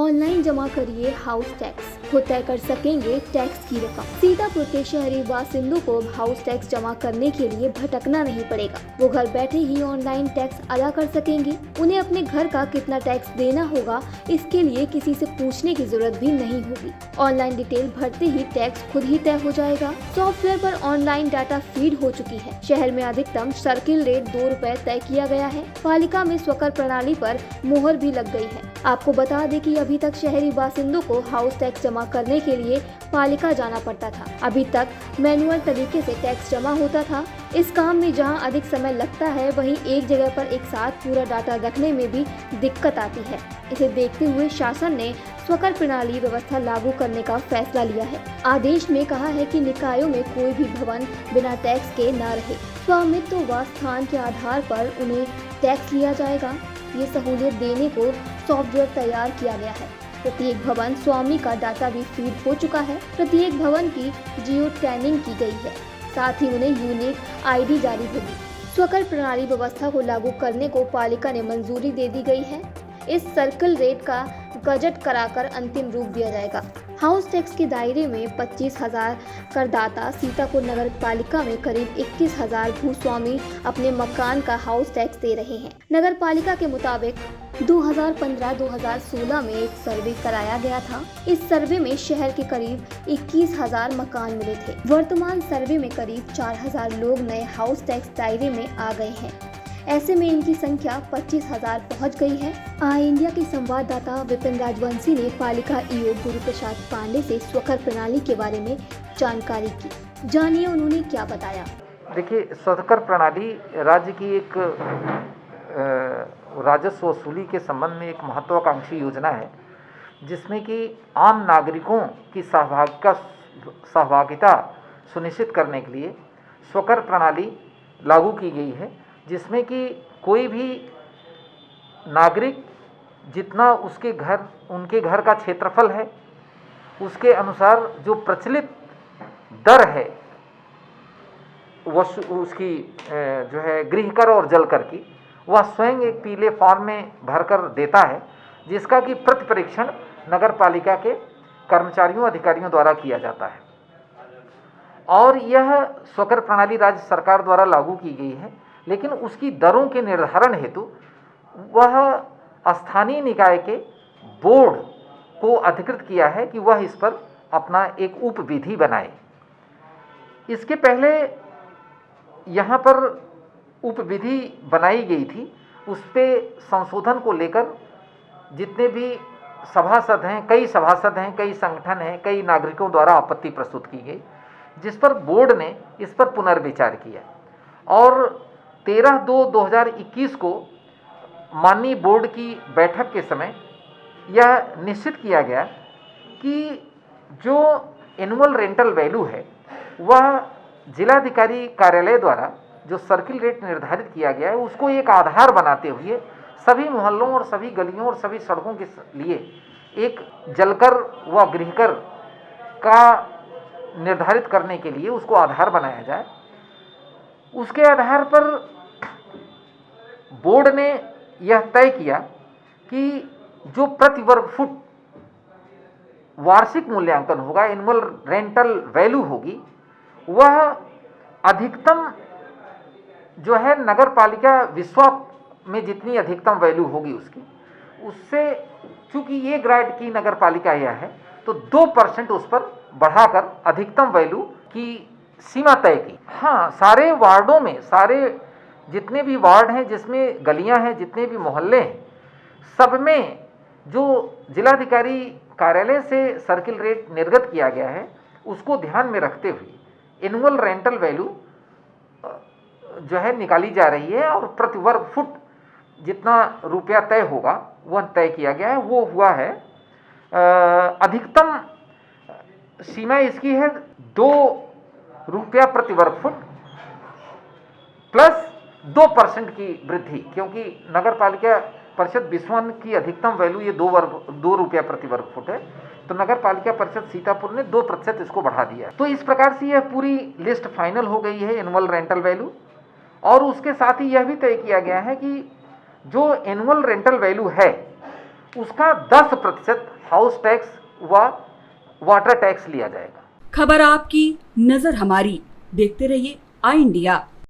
Online जमा करिए house tax, खुद तय कर सकेंगे टैक्स की रकम। सीतापुर के शहरी बासिंदों को हाउस टैक्स जमा करने के लिए भटकना नहीं पड़ेगा। वो घर बैठे ही ऑनलाइन टैक्स अदा कर सकेंगे। उन्हें अपने घर का कितना टैक्स देना होगा, इसके लिए किसी से पूछने की जरूरत भी नहीं होगी। ऑनलाइन डिटेल भरते ही टैक्स खुद ही तय हो जाएगा। सॉफ्टवेयर पर ऑनलाइन डाटा फीड हो चुकी है। शहर में अधिकतम सर्किल रेट 2 रुपए तय किया गया है। पालिका में स्वकर प्रणाली पर मोहर भी लग गई है। आपको बता दें कि अभी तक शहरी बासिंदों को हाउस टैक्स जमा करने के लिए पालिका जाना पड़ता था। अभी तक मैनुअल तरीके से टैक्स जमा होता था। इस काम में जहां अधिक समय लगता है, वहीं एक जगह पर एक साथ पूरा डाटा रखने में भी दिक्कत आती है। इसे देखते हुए शासन ने स्वकर प्रणाली व्यवस्था लागू करने का फैसला लिया है। आदेश में कहा है कि निकायों में कोई भी भवन बिना टैक्स के न रहे। स्वामित्व व स्थान के आधार पर उन्हें टैक्स लिया जाएगा। ये सहूलियत देने को सॉफ्टवेयर तैयार किया गया है। प्रत्येक भवन स्वामी का डाटा भी फीड हो चुका है। प्रत्येक भवन की जियो टैगिंग की गई है। साथ ही उन्हें यूनिक आईडी जारी होगी। स्वकर प्रणाली व्यवस्था को लागू करने को पालिका ने मंजूरी दे दी गई है। इस सर्कल रेट का गजट कराकर अंतिम रूप दिया जाएगा। हाउस टैक्स के दायरे में 25,000 करदाता, सीतापुर नगर पालिका में करीब 21,000 भूस्वामी अपने मकान का हाउस टैक्स दे रहे हैं। नगर पालिका के मुताबिक 2015-2016 में एक सर्वे कराया गया था। इस सर्वे में शहर के करीब 21,000 मकान मिले थे। वर्तमान सर्वे में करीब 4,000 लोग नए हाउस टैक्स दायरे में आ गए हैं। ऐसे में इनकी संख्या 25,000 पहुंच गई है। आई इंडिया के संवाददाता विपिन राजवंशी ने पालिका ईओ गुरु प्रसाद पांडे से स्वकर प्रणाली के बारे में जानकारी की। जानिए उन्होंने क्या बताया। देखिए, स्वकर प्रणाली राज्य की एक राजस्व वसूली के संबंध में एक महत्वाकांक्षी योजना है, जिसमें कि आम नागरिकों की सहभागिता सुनिश्चित करने के लिए स्वकर प्रणाली लागू की गई है, जिसमें कि कोई भी नागरिक जितना उनके घर का क्षेत्रफल है, उसके अनुसार जो प्रचलित दर है उसकी जो है गृह कर और जल कर की, वह स्वयं एक पीले फॉर्म में भरकर देता है, जिसका कि प्रति परीक्षण नगर पालिका के कर्मचारियों अधिकारियों द्वारा किया जाता है। और यह स्वकर प्रणाली राज्य सरकार द्वारा लागू की गई है, लेकिन उसकी दरों के निर्धारण हेतु वह स्थानीय निकाय के बोर्ड को अधिकृत किया है कि वह इस पर अपना एक उप विधि बनाए। इसके पहले यहाँ पर उप विधि बनाई गई थी, उस पर संशोधन को लेकर जितने भी सभासद हैं, कई सभासद हैं, कई संगठन हैं, कई नागरिकों द्वारा आपत्ति प्रस्तुत की गई, जिस पर बोर्ड ने इस पर पुनर्विचार किया और 13/2/2021 को माननीय बोर्ड की बैठक के समय यह निश्चित किया गया कि जो एनुअल रेंटल वैल्यू है, वह जिलाधिकारी कार्यालय द्वारा जो सर्किल रेट निर्धारित किया गया है, उसको एक आधार बनाते हुए सभी मोहल्लों और सभी गलियों और सभी सड़कों के लिए एक जलकर व गृहकर का निर्धारित करने के लिए उसको आधार बनाया जाए। उसके आधार पर बोर्ड ने यह तय किया कि जो प्रति वर्ग फुट वार्षिक मूल्यांकन होगा, एनुअल रेंटल वैल्यू होगी, वह अधिकतम जो है नगर पालिका विश्वा में जितनी अधिकतम वैल्यू होगी उससे, चूंकि ये ग्रेड की नगर पालिका यह है, तो 2% उस पर बढ़ाकर अधिकतम वैल्यू की सीमा तय की। हाँ, सारे वार्डों में, सारे जितने भी वार्ड हैं, जिसमें गलियां हैं, जितने भी मोहल्ले हैं, सब में जो जिलाधिकारी कार्यालय से सर्किल रेट निर्गत किया गया है, उसको ध्यान में रखते हुए एनुअल रेंटल वैल्यू जो है निकाली जा रही है और प्रति वर्ग फुट जितना रुपया तय होगा वह तय किया गया है। वो हुआ है, अधिकतम सीमा इसकी है 2 रुपया प्रति वर्ग फुट प्लस 2% की वृद्धि, क्योंकि नगर पालिका परिषद बिस्वन की अधिकतम वैल्यू ये 2 रुपया प्रति वर्ग फुट है, तो नगर पालिका परिषद सीतापुर ने 2% इसको बढ़ा दिया। तो इस प्रकार से यह पूरी लिस्ट फाइनल हो गई है एनुअल रेंटल वैल्यू। और उसके साथ ही यह भी तय किया गया है कि जो एनुअल रेंटल वैल्यू है उसका 10% हाउस टैक्स व वाटर टैक्स लिया जाएगा। खबर आपकी, नजर हमारी। देखते रहिए आई इंडिया।